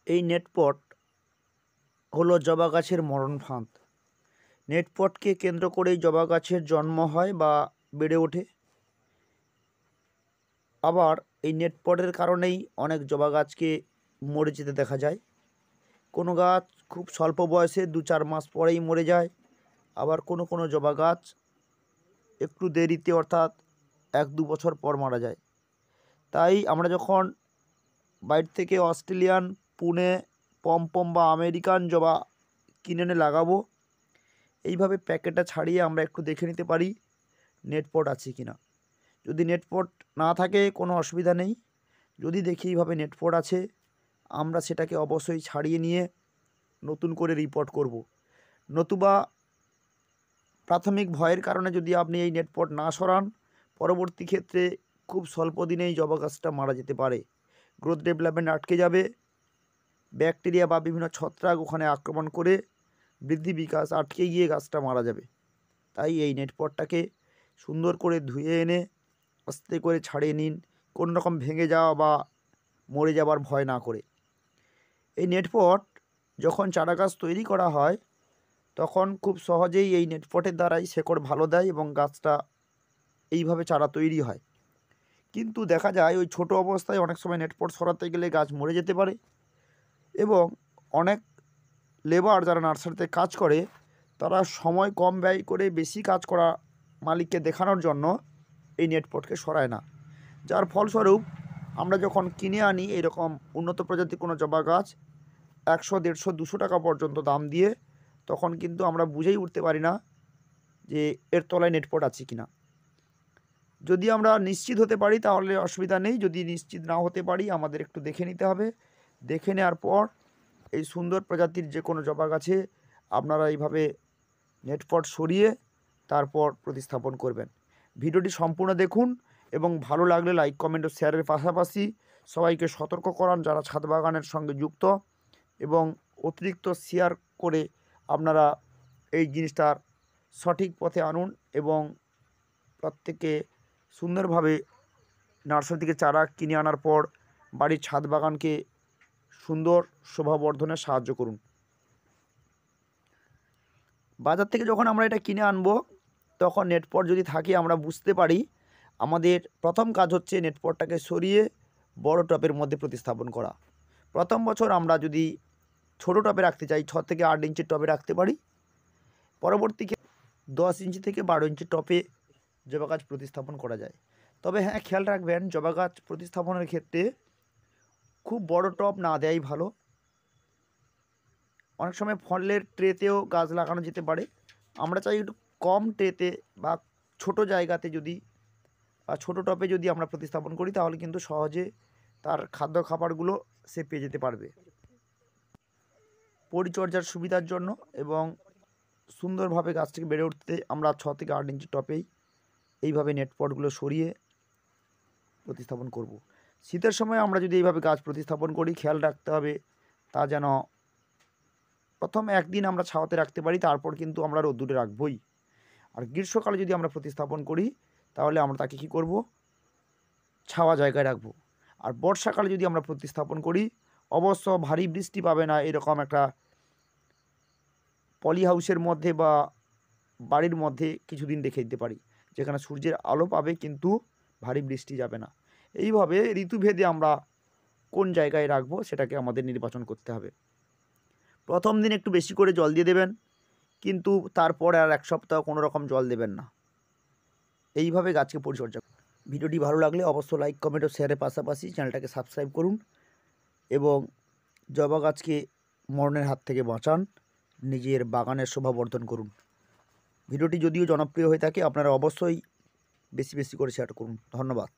এই নেটপট হলো জবা গাছের মরণ ফাঁদ। নেটপটকে কেন্দ্র করেই জবা গাছের জন্ম হয় বা বেড়ে ওঠে। আবার এই নেটপটের কারণেই অনেক জবা গাছকে মরে যেতে দেখা যায়। কোনো গাছ খুব স্বল্প বয়সে 2-4 মাস পরেই মরে যায়। আবার কোনো জবা গাছ একটু দেরিতে, অর্থাৎ 1-2 বছর পর মারা যায়। তাই আমরা যখন বাইরে থেকে অস্ট্রেলিয়ান, পুনে, পমপম বা আমেরিকান জবা কিনে এনে লাগাবো, এইভাবে প্যাকেটটা ছাড়িয়ে আমরা একটু দেখে নিতে পারি নেটপট আছে কি না। যদি নেটপট না থাকে কোনো অসুবিধা নেই। যদি দেখি এইভাবে নেটপট আছে, আমরা সেটাকে অবশ্যই ছাড়িয়ে নিয়ে নতুন করে রিপোর্ট করব। নতুবা প্রাথমিক ভয়ের কারণে যদি আপনি এই নেটপট না সরান, পরবর্তী ক্ষেত্রে খুব স্বল্প দিনেই জবা গাছটা মারা যেতে পারে। গ্রোথ ডেভেলপমেন্ট আটকে যাবে, ব্যাকটেরিয়া বা বিভিন্ন ছত্রাক ওখানে আক্রমণ করে বৃদ্ধি বিকাশ আটকে গিয়ে গাছটা মারা যাবে। তাই এই নেটপটটাকে সুন্দর করে ধুয়ে এনে আস্তে করে ছাড়িয়ে নিন, কোনো রকম ভেঙে যাওয়া বা মরে যাবার ভয় না করে। এই নেটপট যখন চারা গাছ তৈরি করা হয়, তখন খুব সহজেই এই নেটপটের দ্বারাই শেকড় ভালো দেয় এবং গাছটা এইভাবে চারা তৈরি হয়। কিন্তু দেখা যায় ওই ছোট অবস্থায় অনেক সময় নেটপট সরাতে গেলে গাছ মরে যেতে পারে, এবং অনেক লেবার যারা নার্সারিতে কাজ করে তারা সময় কম ব্যয় করে বেশি কাজ করা মালিককে দেখানোর জন্য এই নেটপটকে সরায় না। যার ফলস্বরূপ আমরা যখন কিনে আনি এরকম উন্নত প্রজাতির কোনো জবা গাছ 100, 150, 200 টাকা পর্যন্ত দাম দিয়ে, তখন কিন্তু আমরা বুঝেই উঠতে পারি না যে এর তলায় নেটপট আছে কিনা। যদি আমরা নিশ্চিত হতে পারি তাহলে অসুবিধা নেই, যদি নিশ্চিত না হতে পারি আমাদের একটু দেখে নিতে হবে। দেখে নেওয়ার পর এই সুন্দর প্রজাতির যে কোনো জবা গাছে আপনারা এইভাবে নেটপট সরিয়ে তারপর প্রতিস্থাপন করবেন। ভিডিওটি সম্পূর্ণ দেখুন এবং ভালো লাগলে লাইক, কমেন্ট ও শেয়ারের পাশাপাশি সবাইকে সতর্ক করান যারা ছাদ বাগানের সঙ্গে যুক্ত, এবং অতিরিক্ত শেয়ার করে আপনারা এই জিনিসটার সঠিক পথে আনুন এবং প্রত্যেকে সুন্দরভাবে নার্সারি থেকে চারা কিনে আনার পর বাড়ির ছাদ বাগানকে সুন্দর শোভাবর্ধনে সাহায্য করুন। বাজার থেকে যখন আমরা এটা কিনে আনবো, তখন নেটপট যদি থাকে আমরা বুঝতে পারি, আমাদের প্রথম কাজ হচ্ছে নেটপটটাকে সরিয়ে বড় টবের মধ্যে প্রতিস্থাপন করা। প্রথম বছর আমরা যদি ছোটো টবে রাখতে চাই, 6 থেকে 8 ইঞ্চির টবে রাখতে পারি। পরবর্তী 10 ইঞ্চি থেকে 12 ইঞ্চি টবে জবা গাছ প্রতিস্থাপন করা যায়। তবে হ্যাঁ, খেয়াল রাখবেন জবা গাছ প্রতিস্থাপনের ক্ষেত্রে খুব বড় টব না দেওয়াই ভালো। অনেক সময় ফলের ট্রেতেও গাছ লাগানো যেতে পারে। আমরা চাই একটু কম ট্রেতে বা ছোট জায়গাতে যদি বা ছোটো টবে যদি আমরা প্রতিস্থাপন করি, তাহলে কিন্তু সহজে তার খাদ্য খাবারগুলো সে পেয়ে যেতে পারবে। পরিচর্যার সুবিধার জন্য এবং সুন্দরভাবে গাছটিকে বেড়ে উঠতে আমরা 6 থেকে 8 ইঞ্চি টবেই এইভাবে নেটপটগুলো সরিয়ে প্রতিস্থাপন করব। শীতের সময় আমরা যদি এইভাবে গাছ প্রতিস্থাপন করি, খেয়াল রাখতে হবে তা যেন প্রথম একদিন আমরা ছাওয়াতে রাখতে পারি, তারপর কিন্তু আমরা রোদ্দুরে রাখবই। আর গ্রীষ্মকালে যদি আমরা প্রতিস্থাপন করি তাহলে আমরা তাকে কী করব, ছাওয়া জায়গায় রাখবো। আর বর্ষাকালে যদি আমরা প্রতিস্থাপন করি, অবশ্য ভারী বৃষ্টি পাবে না এরকম একটা পলি হাউসের মধ্যে বা বাড়ির মধ্যে কিছুদিন রেখে দিতে পারি, যেখানে সূর্যের আলো পাবে কিন্তু ভারী বৃষ্টি যাবে না। এইভাবে ঋতুভেদে আমরা কোন জায়গায় রাখবো সেটাকে আমাদের নির্বাচন করতে হবে। প্রথম দিন একটু বেশি করে জল দিয়ে দেবেন, কিন্তু তারপরে আর 1 সপ্তাহ কোনো রকম জল দেবেন না। এইভাবে গাছকে পরিচর্যা করুন। ভিডিওটি ভালো লাগলে অবশ্যই লাইক, কমেন্ট ও শেয়ারের পাশাপাশি চ্যানেলটাকে সাবস্ক্রাইব করুন এবং জবা গাছকে মরণের হাত থেকে বাঁচান, নিজের বাগানের শোভাবর্ধন করুন। ভিডিওটি যদিও জনপ্রিয় হয়ে থাকে, আপনারা অবশ্যই বেশি বেশি করে শেয়ার করুন। ধন্যবাদ।